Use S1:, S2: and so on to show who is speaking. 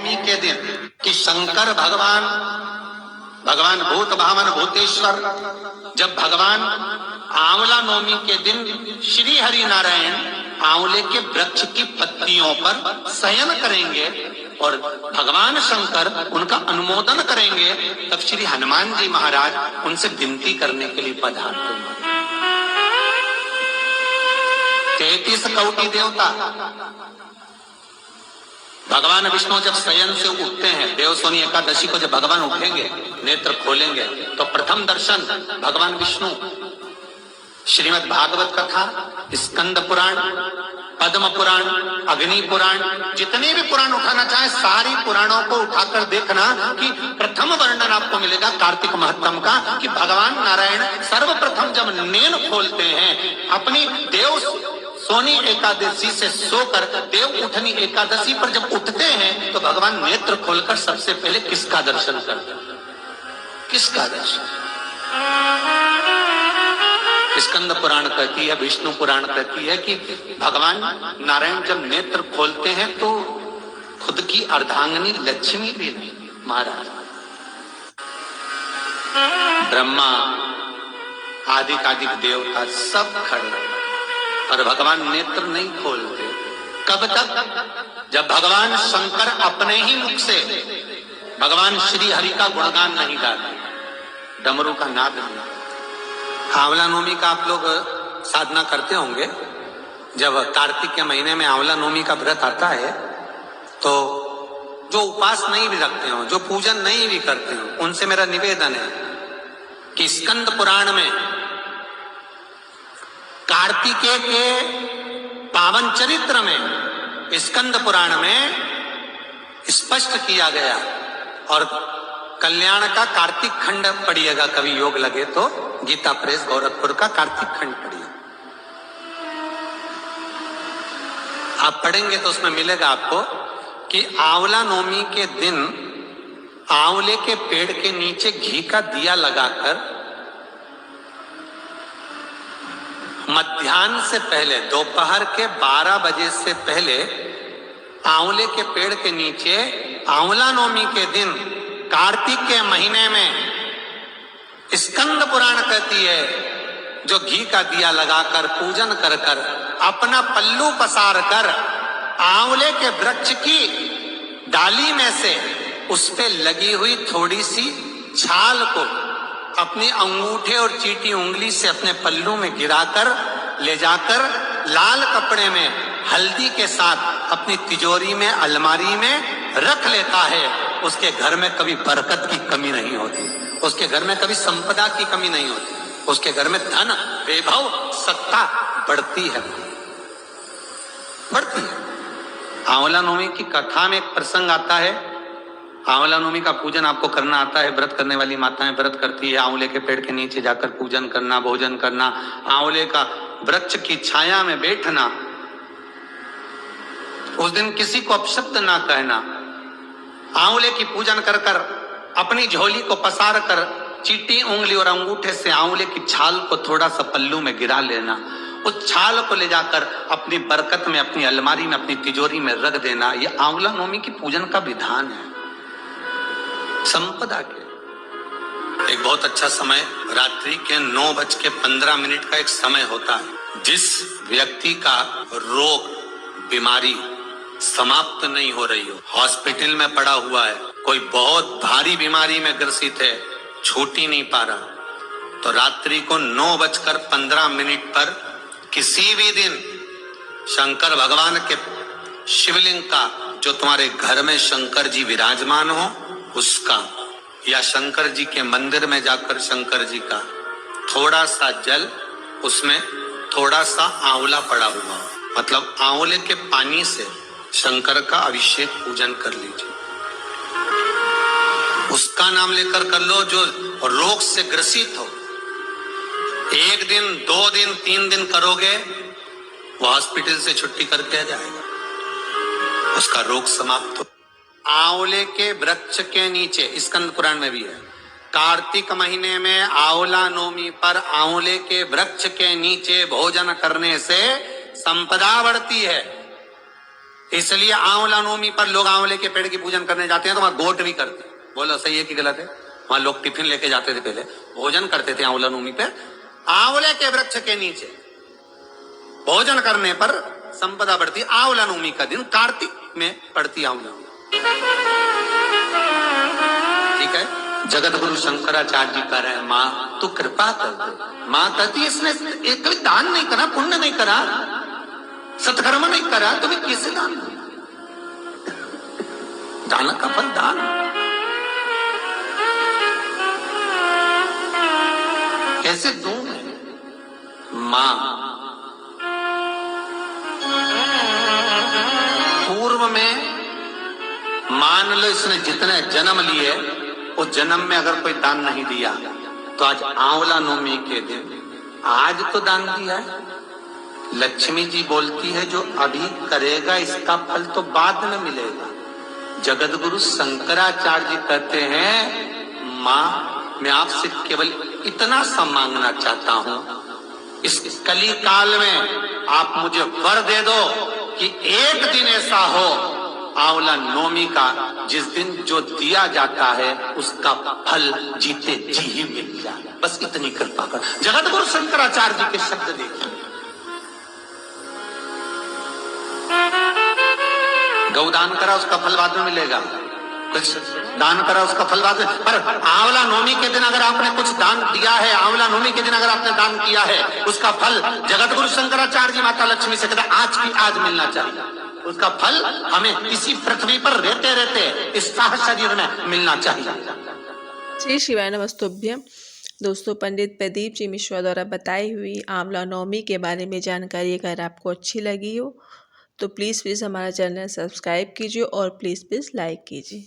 S1: नवमी के दिन कि शंकर भगवान भूत भावन भूतेश्वर जब भगवान आंवला नवमी के दिन श्री हरि नारायण आंवले के वृक्ष की पत्तियों पर शयन करेंगे और भगवान शंकर उनका अनुमोदन करेंगे, तब श्री हनुमान जी महाराज उनसे विनती करने के लिए पधारते हैं। 33 कौटी देवता भगवान विष्णु जब शयन से उठते हैं, देवसोनी एकादशी को जब भगवान उठेंगे, नेत्र खोलेंगे, तो प्रथम दर्शन भगवान विष्णु श्रीमद् भागवत कथा, स्कंद पुराण, पद्म पुराण, अग्नि पुराण, जितने भी पुराण उठाना चाहे सारी पुराणों को उठाकर देखना कि प्रथम वर्णन आपको मिलेगा कार्तिक महत्तम का कि भगवान नारायण सर्वप्रथम जब नेत्र खोलते हैं अपनी देव सोनी एकादशी से सोकर देव उठनी एकादशी पर जब उठते हैं तो भगवान नेत्र खोलकर सबसे पहले किसका दर्शन करते हैं? किसका दर्शन? स्कंद पुराण कहती है, विष्णु पुराण कहती है कि भगवान नारायण जब नेत्र खोलते हैं तो खुद की अर्धांगिनी लक्ष्मी भी नहीं, महाराज ब्रह्मा आदिकादिक देवता सब खड़े और भगवान नेत्र नहीं खोलते। कब तक? जब भगवान शंकर अपने ही मुख से भगवान श्री हरि का गुणगान नहीं गाते, डमरू का नाद नहीं। आंवला नवमी का आप लोग साधना करते होंगे। जब कार्तिक के महीने में आंवला नवमी का व्रत आता है तो जो उपवास नहीं भी रखते हो, जो पूजन नहीं भी करते हो, उनसे मेरा निवेदन है कि स्कंद पुराण में कार्तिकेय के पावन चरित्र में स्कंद पुराण में स्पष्ट किया गया और कल्याण का कार्तिक खंड पढ़िएगा, कभी योग लगे तो गीता प्रेस गोरखपुर का कार्तिक खंड पढ़िए। आप पढ़ेंगे तो उसमें मिलेगा आपको कि आंवला नवमी के दिन आंवले के पेड़ के नीचे घी का दिया लगाकर मध्याह्न से पहले दोपहर के 12 बजे से पहले आंवले के पेड़ के नीचे आंवला नवमी के दिन कार्तिक के महीने में स्कंद पुराण कहती है जो घी का दिया लगाकर पूजन कर कर अपना पल्लू पसार कर आंवले के वृक्ष की डाली में से उस पे लगी हुई थोड़ी सी छाल को अपनी अंगूठे और चीटी उंगली से अपने पल्लू में गिराकर ले जाकर लाल कपड़े में हल्दी के साथ अपनी तिजोरी में अलमारी में रख लेता है। उसके घर में कभी बरकत की कमी नहीं होती, उसके घर में कभी संपदा की कमी नहीं होती, उसके घर में धन वैभव सत्ता बढ़ती है, बढ़ती है। आंवला नवमी की कथा में एक प्रसंग आता है। आंवला नवमी का पूजन आपको करना आता है, व्रत करने वाली माताएं व्रत करती है, आंवले के पेड़ के नीचे जाकर पूजन करना, भोजन करना, आंवले का वृक्ष की छाया में बैठना, उस दिन किसी को अपशब्द ना कहना, आंवले की पूजन कर कर अपनी झोली को पसार कर चीटी उंगली और अंगूठे से आंवले की छाल को थोड़ा सा पल्लू में गिरा लेना, उस छाल को ले जाकर अपनी बरकत में अपनी अलमारी में अपनी तिजोरी में रख देना। यह आंवला नवमी की पूजन का विधान है संपदा के। एक बहुत अच्छा समय रात्रि के 9:15 का एक समय होता है। जिस व्यक्ति का रोग बीमारी समाप्त नहीं हो रही हो, हॉस्पिटल में पड़ा हुआ है, कोई बहुत भारी बीमारी में ग्रसित है, छूट ही नहीं पा रहा, तो रात्रि को 9:15 पर किसी भी दिन शंकर भगवान के शिवलिंग का, जो तुम्हारे घर में शंकर जी विराजमान हो उसका, या शंकर जी के मंदिर में जाकर शंकर जी का थोड़ा सा जल, उसमें थोड़ा सा आंवला पड़ा हुआ, मतलब आंवले के पानी से शंकर का अभिषेक पूजन कर लीजिए। उसका नाम लेकर कर लो जो रोग से ग्रसित हो। 1 दिन 2 दिन 3 दिन करोगे, वो हॉस्पिटल से छुट्टी करके आ जाएगा, उसका रोग समाप्त हो। आंवले के वृक्ष के नीचे, स्कंद पुराण में भी है, कार्तिक महीने में आंवला नवमी पर आंवले के वृक्ष के नीचे भोजन करने से संपदा बढ़ती है। इसलिए आंवला नवमी पर लोग आंवले के पेड़ की पूजन करने जाते हैं तो वहां गोट भी करते हैं। बोलो सही है कि गलत है? वहां लोग टिफिन लेके जाते थे, पहले भोजन करते थे आंवला नवमी पर, आंवले के वृक्ष के नीचे भोजन करने पर संपदा बढ़ती। आंवला नवमी का दिन कार्तिक में पड़ती आंवला, ठीक है। जगत गुरु शंकराचार्य जी कह रहे हैं, माँ तू कृपा कर दे। माँ कहती है इसने एक दान नहीं करा, पुण्य नहीं करा, सत्कर्म नहीं करा, तुम्हें कैसे दान? दान का फल दान। कैसे दूं? मां पूर्व में मान लो इसने जितने जन्म लिए उस जन्म में अगर कोई दान नहीं दिया तो आज आंवला नवमी के दिन आज तो दान दिया है। लक्ष्मी जी बोलती है जो अभी करेगा इसका फल तो बाद में मिलेगा। जगत गुरु शंकराचार्य जी कहते हैं, मां मैं आपसे केवल इतना सा मांगना चाहता हूं, इस कली काल में आप मुझे वर दे दो कि एक दिन ऐसा हो आंवला नवमी का जिस दिन जो दिया जाता है उसका फल जीते जी ही मिल जाए। बस इतनी कृपा कर। जगत गुरु शंकराचार्य जी के शब्द देखिए। गौदान करा उसका फल बाद में मिलेगा, कुछ दान करा उसका फल बाद में, पर आंवला नवमी के दिन अगर आपने कुछ दान दिया है, आंवला नवमी के दिन अगर आपने दान किया है, उसका फल जगत गुरु शंकराचार्य जी माता लक्ष्मी से कहते आज की आज मिलना चाहिए। उसका फल हमें इसी पृथ्वी पर रहते रहते इस शरीर में मिलना चाहिए।
S2: श्री शिवाय नमस्तुभ्यम। दोस्तों, पंडित प्रदीप जी मिश्रा द्वारा बताई हुई आंवला नवमी के बारे में जानकारी अगर आपको अच्छी लगी हो तो प्लीज़ हमारा चैनल सब्सक्राइब कीजिए और प्लीज़ लाइक कीजिए।